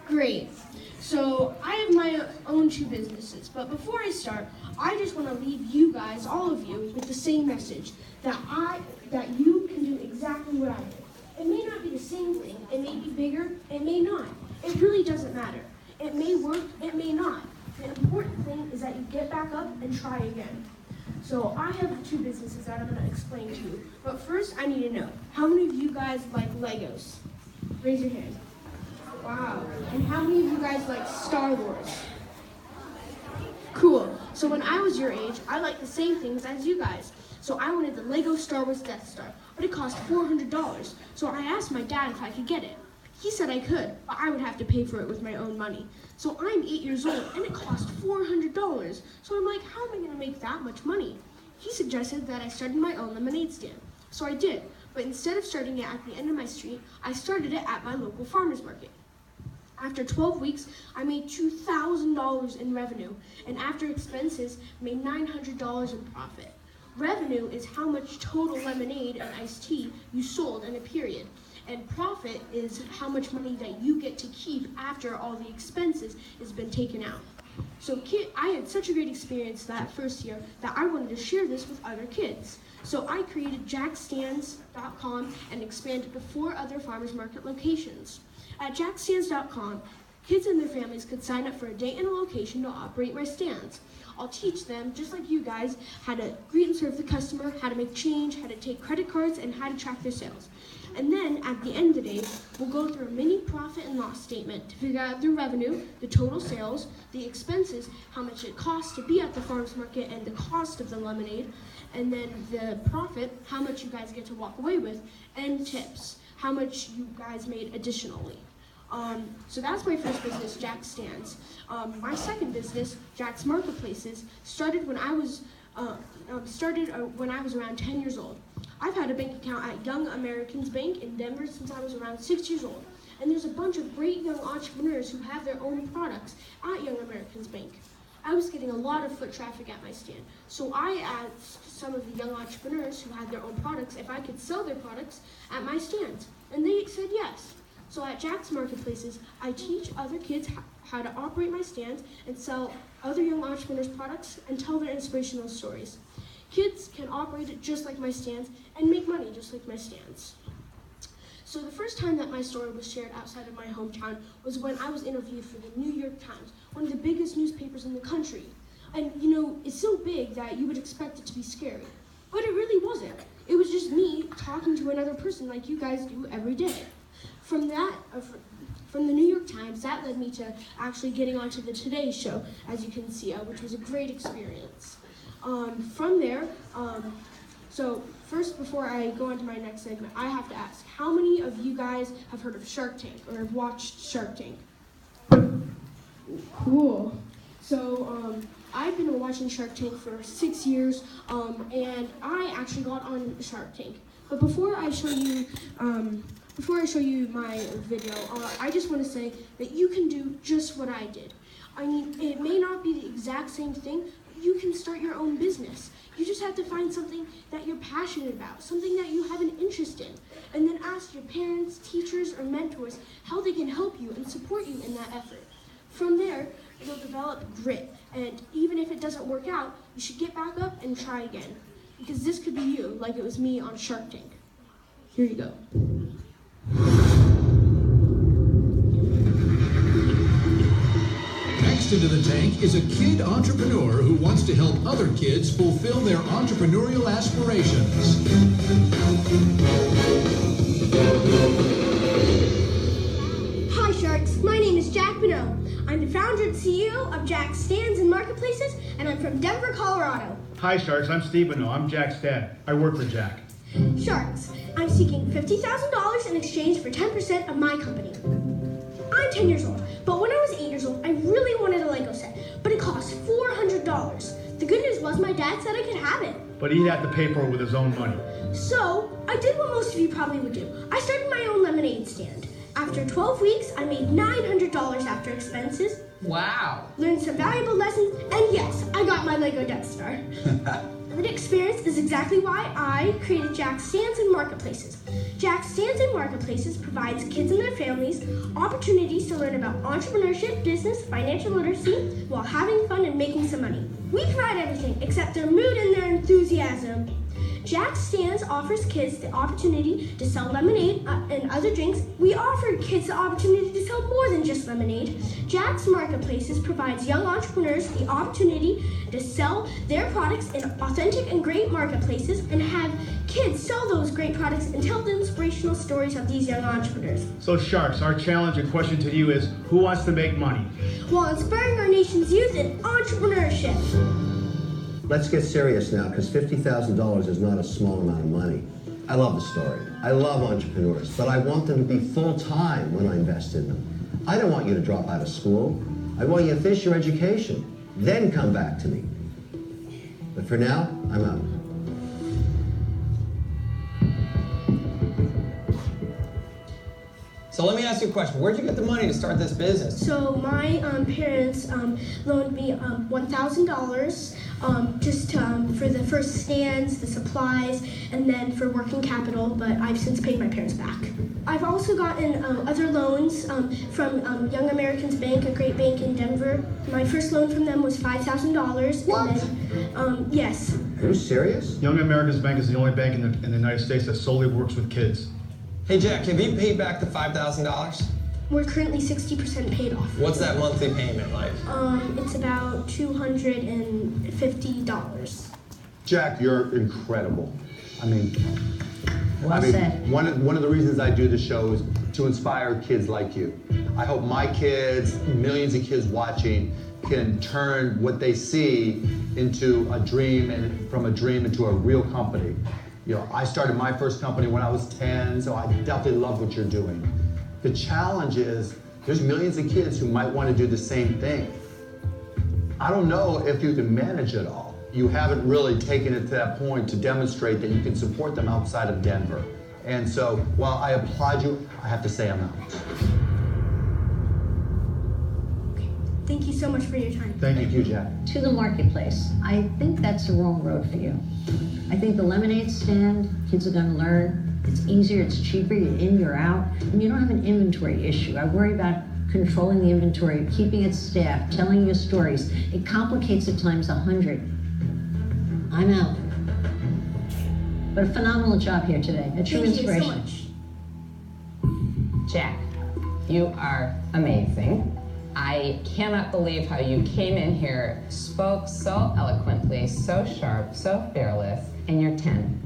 Great. So I have my own two businesses, but before I start, I just want to leave you guys, all of you, with the same message that you can do exactly what I did. It may not be the same thing, it may be bigger, it may not. It really doesn't matter. It may work, it may not. The important thing is that you get back up and try again. So I have two businesses that I'm going to explain to you. But first, I need to know, how many of you guys like Legos? Raise your hand. Wow. And how many of you guys like Star Wars? Cool. So when I was your age, I liked the same things as you guys. So I wanted the Lego Star Wars Death Star, but it cost $400. So I asked my dad if I could get it. He said I could, but I would have to pay for it with my own money. So I'm 8 years old, and it cost $400. So I'm like, how am I going to make that much money? He suggested that I started my own lemonade stand. So I did, but instead of starting it at the end of my street, I started it at my local farmer's market. After 12 weeks, I made $2,000 in revenue, and after expenses, made $900 in profit. Revenue is how much total lemonade and iced tea you sold in a period. And profit is how much money that you get to keep after all the expenses has been taken out. So I had such a great experience that first year that I wanted to share this with other kids. So I created jackstands.com and expanded to 4 other farmers market locations. At jackstands.com, kids and their families could sign up for a date and a location to operate my stands. I'll teach them, just like you guys, how to greet and serve the customer, how to make change, how to take credit cards, and how to track their sales. And then, at the end of the day, we'll go through a mini profit and loss statement to figure out the revenue, the total sales, the expenses, how much it costs to be at the farmers market, and the cost of the lemonade, and then the profit, how much you guys get to walk away with, and tips, how much you guys made additionally. So that's my first business, Jack Stands. My second business, Jack's Marketplaces, started when I was around 10 years old. I've had a bank account at Young Americans Bank in Denver since I was around 6 years old. And there's a bunch of great young entrepreneurs who have their own products at Young Americans Bank. I was getting a lot of foot traffic at my stand. So I asked some of the young entrepreneurs who had their own products if I could sell their products at my stands. And they said yes. So at Jack's Marketplaces, I teach other kids how to operate my stands and sell other young entrepreneurs' products and tell their inspirational stories. Kids can operate it just like my stands and make money just like my stands. So the first time that my story was shared outside of my hometown was when I was interviewed for the New York Times, one of the biggest newspapers in the country. And you know, it's so big that you would expect it to be scary. But it really wasn't. It was just me talking to another person like you guys do every day. From the New York Times, that led me to actually getting onto the Today Show, as you can see, which was a great experience. From there, so first, before I go on to my next segment, I have to ask, how many of you guys have heard of Shark Tank or have watched Shark Tank? Cool. So I've been watching Shark Tank for 6 years, and I actually got on Shark Tank. But before I show you my video, I just want to say that you can do just what I did. I mean, it may not be the exact same thing, but you can start your own business. You just have to find something that you're passionate about, something that you have an interest in, and then ask your parents, teachers, or mentors how they can help you and support you in that effort. From there, you'll develop grit, and even if it doesn't work out, you should get back up and try again, because this could be you, like it was me on Shark Tank. Here you go. Next into the tank is a kid entrepreneur who wants to help other kids fulfill their entrepreneurial aspirations. Hi Sharks, my name is Jack Bonneau. I'm the founder and CEO of Jack Stands and Marketplaces, and I'm from Denver, Colorado. Hi Sharks, I'm Steve Bonneau. I'm Jack's dad. I work for Jack. Sharks, I'm seeking $50,000 in exchange for 10% of my company. I'm 10 years old, but when I was 8 years old, I really wanted a Lego set, but it cost $400. The good news was my dad said I could have it. But he'd have to pay for it with his own money. So, I did what most of you probably would do. I started my own lemonade stand. After 12 weeks, I made $900 after expenses. Wow. Learned some valuable lessons, and yes, I got my Lego Death Star. lived experience is exactly why I created Jack Stands and Marketplaces. Jack Stands and Marketplaces provides kids and their families opportunities to learn about entrepreneurship, business, financial literacy, while having fun and making some money. We provide everything except their mood and their enthusiasm. Jack Stands offers kids the opportunity to sell lemonade and other drinks. We offer kids the opportunity to sell more than just lemonade. Jack's Marketplaces provides young entrepreneurs the opportunity to sell their products in authentic and great marketplaces and have kids sell those great products and tell the inspirational stories of these young entrepreneurs. So Sharks, our challenge and question to you is, who wants to make money? While inspiring our nation's youth in entrepreneurship. Let's get serious now, because $50,000 is not a small amount of money. I love the story. I love entrepreneurs, but I want them to be full-time when I invest in them. I don't want you to drop out of school. I want you to finish your education, then come back to me. But for now, I'm out. So let me ask you a question. Where'd you get the money to start this business? So my parents loaned me $1,000 just for the first stands, the supplies, and then for working capital, but I've since paid my parents back. I've also gotten other loans from Young Americans Bank, a great bank in Denver. My first loan from them was $5,000. What? And then, yes. Are you serious? Young Americans Bank is the only bank in the United States that solely works with kids. Hey Jack, have you paid back the $5,000? We're currently 60% paid off. What's that monthly payment like? It's about $250. Jack, you're incredible. One of the reasons I do the show is to inspire kids like you. I hope my kids, millions of kids watching, can turn what they see into a dream, and from a dream into a real company. You know, I started my first company when I was 10, so I definitely love what you're doing. The challenge is, there's millions of kids who might want to do the same thing. I don't know if you can manage it all. You haven't really taken it to that point to demonstrate that you can support them outside of Denver. And so, while I applaud you, I have to say I'm out. Thank you so much for your time. Thank you, Jack. To the marketplace. I think that's the wrong road for you. I think the lemonade stand, kids are gonna learn. It's easier, it's cheaper, you're in, you're out, and you don't have an inventory issue. I worry about controlling the inventory, keeping it staffed, telling your stories. It complicates it times 100. I'm out. But a phenomenal job here today. A true inspiration. Thank you so much. Jack, you are amazing. I cannot believe how you came in here, spoke so eloquently, so sharp, so fearless, and you're 10.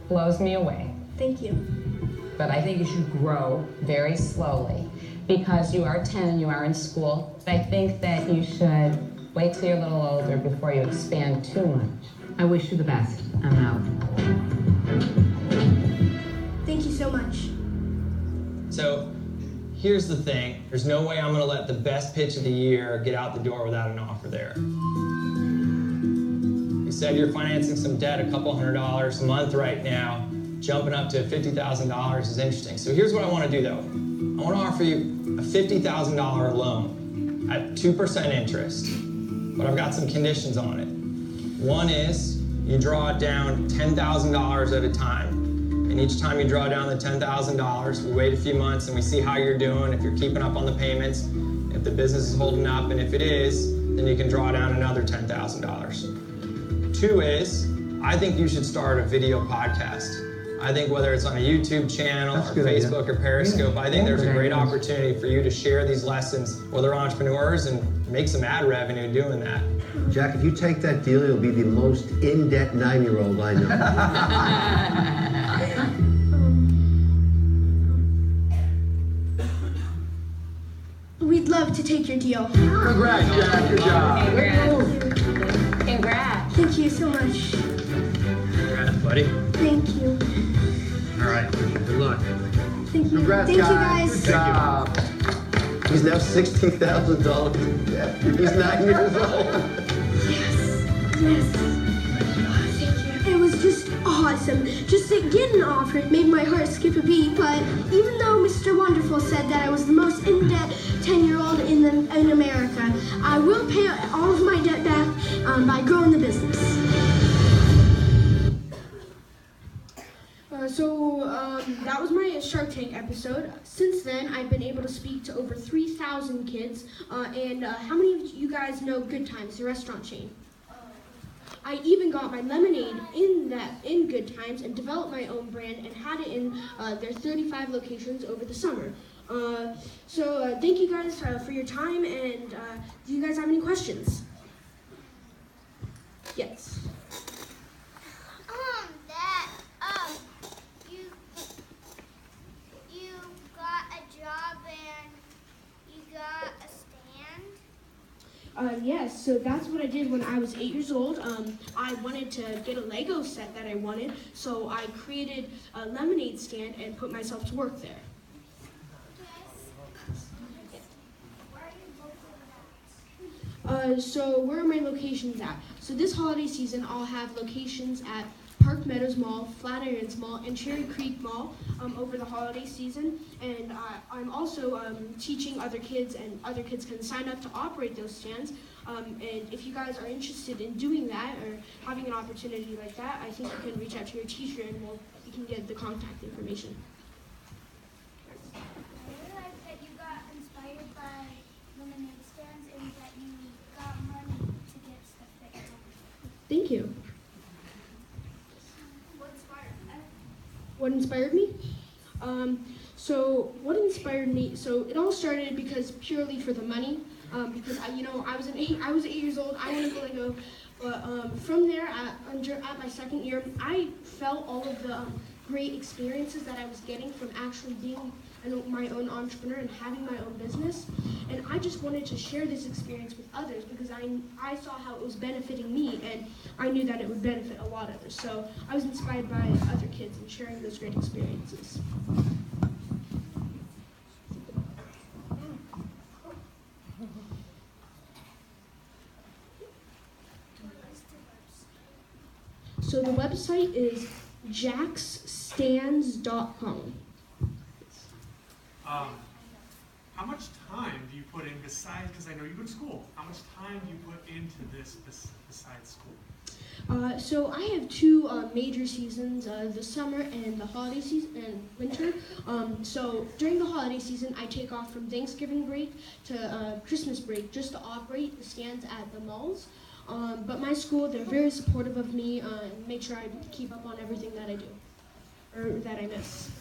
Blows me away. Thank you. But I think you should grow very slowly because you are 10 and you are in school. I think that you should wait till you're a little older before you expand too much. I wish you the best. I'm out. Thank you so much. So, here's the thing. There's no way I'm gonna let the best pitch of the year get out the door without an offer there. You said you're financing some debt, a couple $100 a month right now. Jumping up to $50,000 is interesting. So here's what I wanna do though. I wanna offer you a $50,000 loan at 2% interest, but I've got some conditions on it. One is you draw it down $10,000 at a time. And each time you draw down the $10,000, we wait a few months and we see how you're doing, if you're keeping up on the payments, if the business is holding up, and if it is, then you can draw down another $10,000. Two is, I think you should start a video podcast. I think whether it's on a YouTube channel or Facebook or Periscope, I think there's a great opportunity for you to share these lessons with other entrepreneurs and make some ad revenue doing that. Jack, if you take that deal, you'll be the most in-debt 9-year-old I know. We'd love to take your deal. Congrats, Jack. Good job. Congrats. Thank you so much. Congrats, buddy. Thank you. All right, good luck. Thank you. Congrats, Thank you guys. guys. Good job. He's now $60,000 in debt. He's 9 years old. Yes. Thank you. It was just awesome. Just to get an offer made my heart skip a beat, but even though Mr. Wonderful said that I was the most in-debt 10-year-old in America, I will pay all of my debt back by growing the business. That was my Shark Tank episode. Since then, I've been able to speak to over 3,000 kids. And how many of you guys know Good Times, the restaurant chain? I even got my lemonade in Good Times and developed my own brand and had it in their 35 locations over the summer. Thank you guys for your time, and do you guys have any questions? Yes. Dad, you got a job and you got a stand? Yes, so that's what I did when I was 8 years old. I wanted to get a Lego set that I wanted, so I created a lemonade stand and put myself to work there. So where are my locations at? So this holiday season, I'll have locations at Park Meadows Mall, Flatirons Mall, and Cherry Creek Mall over the holiday season. And I'm also teaching other kids, and other kids can sign up to operate those stands. And if you guys are interested in doing that or having an opportunity like that, I think you can reach out to your teacher and you can get the contact information. I realized that you got inspired by lemonade stands and that you got money to get stuff fixed. Thank you. What inspired me? What inspired me? So it all started because purely for the money. Because I was 8 years old. I wanted to Lego, but from there, at my second year, I felt all of the great experiences that I was getting from actually being my own entrepreneur and having my own business. And I just wanted to share this experience with others because I saw how it was benefiting me, and I knew that it would benefit a lot of others. So I was inspired by other kids and sharing those great experiences. So the website is jacksstands.com. How much time do you put in besides, because I know you go to school, how much time do you put into this besides school? So I have two major seasons, the summer and the holiday season and winter. So during the holiday season, I take off from Thanksgiving break to Christmas break just to operate the stands at the malls. But my school, they're very supportive of me and make sure I keep up on everything that I do or that I miss.